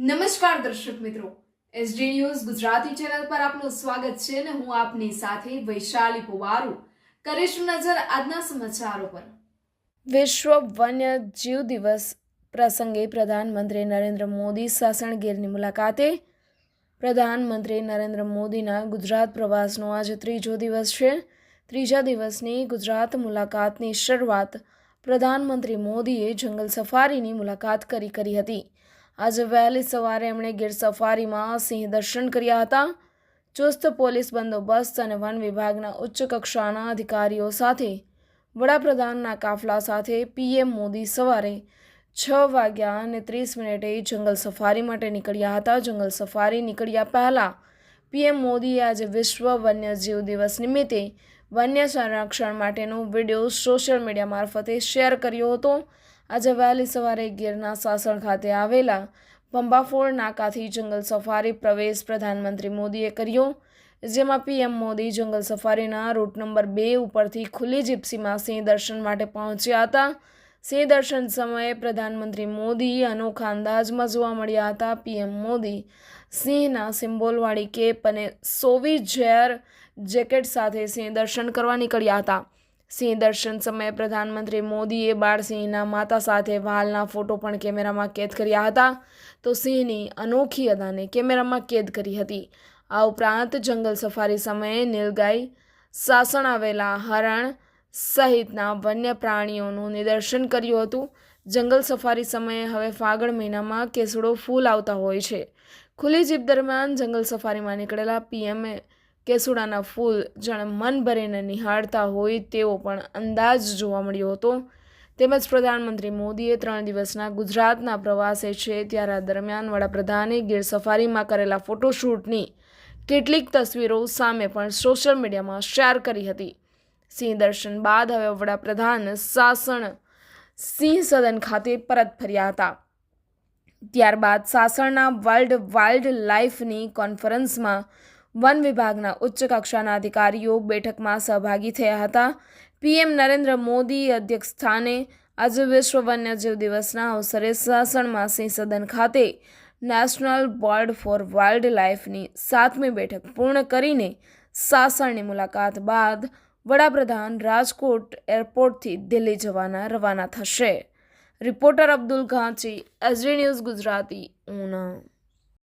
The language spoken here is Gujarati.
નમસ્કાર દર્શક મિત્રો, એસડી ન્યૂઝ ગુજરાતી ચેનલ પર આપનું સ્વાગત છે અને હું આપની સાથે વૈશાલી પુવારુ કરીશું નજર આજના સમાચારો પર। વિશ્વ વન્ય જીવ દિવસ પ્રસંગે પ્રધાનમંત્રી નરેન્દ્ર મોદી સાસણ ગીરની મુલાકાતે। પ્રધાનમંત્રી નરેન્દ્ર મોદીના ગુજરાત પ્રવાસનો આજે ત્રીજો દિવસ છે। ત્રીજા દિવસની ગુજરાત મુલાકાતની શરૂઆત પ્રધાનમંત્રી મોદીએ જંગલ સફારીની મુલાકાત કરી હતી। આજે વહેલી સવારે એમણે ગીર સફારીમાં સિંહ દર્શન કર્યા હતા। ચુસ્ત પોલીસ બંદોબસ્ત અને વન વિભાગના ઉચ્ચ કક્ષાના અધિકારીઓ સાથે વડાપ્રધાનના કાફલા સાથે પીએમ મોદી સવારે 6:30 જંગલ સફારી માટે નીકળ્યા હતા। જંગલ સફારી નીકળ્યા પહેલા પીએમ મોદીએ આજે વિશ્વ વન્યજીવ દિવસ નિમિત્તે વન્ય સંરક્ષણ માટેનો વિડીયો સોશિયલ મીડિયા મારફતે શેર કર્યો હતો। આજે વહેલી સવારે ગીરના સાસણ ખાતે આવેલા ભંભાફોળ નાકાથી જંગલ સફારી પ્રવેશ પ્રધાનમંત્રી મોદીએ કર્યો, જેમાં પીએમ મોદી જંગલ સફારીના રૂટ નંબર 2 ઉપરથી ખુલ્લી જીપ્સીમાં સિંહ દર્શન માટે પહોંચ્યા હતા। સિંહ દર્શન સમયે પ્રધાનમંત્રી મોદી અનોખા અંદાજમાં જોવા મળ્યા હતા। પીએમ મોદી સિંહના સિમ્બોલવાળી કેપ અને સોવિજેર જેકેટ સાથે સિંહ દર્શન કરવા નીકળ્યા હતા। સિંહ દર્શન સમયે પ્રધાનમંત્રી મોદીએ બાળસિંહના માતા સાથે વહાલના ફોટો પણ કેમેરામાં કેદ કર્યા હતા, તો સિંહની અનોખી અદાને કેમેરામાં કેદ કરી હતી। આ ઉપરાંત જંગલ સફારી સમયે નીલગાય, સાસણ આવેલા હરણ સહિતના વન્ય પ્રાણીઓનું નિદર્શન કર્યું હતું। જંગલ સફારી સમયે હવે ફાગણ મહિનામાં કેસુડો ફૂલ આવતા હોય છે। ખુલ્લી જીપ દરમિયાન જંગલ સફારીમાં નીકળેલા પીએમએ કેસુડાના ફૂલ જાણે મન ભરીને નિહાળતા હોય તેવો પણ અંદાજ જોવા મળ્યો હતો। તેમજ પ્રધાનમંત્રી મોદીએ 3 દિવસના ગુજરાતના પ્રવાસે છે, ત્યારે આ દરમિયાન વડાપ્રધાને ગીર સફારીમાં કરેલા ફોટોશૂટની કેટલીક તસવીરો સામે પણ સોશિયલ મીડિયામાં શેર કરી હતી। સિંહ દર્શન બાદ હવે વડાપ્રધાન સાસણ સિંહ સદન ખાતે પરત ફર્યા હતા। ત્યારબાદ સાસણના વર્લ્ડ વાઇલ્ડ લાઇફની કોન્ફરન્સમાં વન વિભાગના ઉચ્ચ કક્ષાના અધિકારીઓ બેઠકમાં સહભાગી થયા હતા। પીએમ નરેન્દ્ર મોદી અધ્યક્ષસ્થાને આજે વિશ્વ વન્યજીવ દિવસના અવસરે સાસણમાં સિંહ સદન ખાતે નેશનલ બોર્ડ ફોર વાઇલ્ડ લાઇફની 7મી બેઠક પૂર્ણ કરીને સાસણની મુલાકાત બાદ વડાપ્રધાન રાજકોટ એરપોર્ટથી દિલ્હી જવાના રવાના થશે। રિપોર્ટર અબ્દુલ ઘાંચી, એસડી ન્યૂઝ ગુજરાતી, ઊના।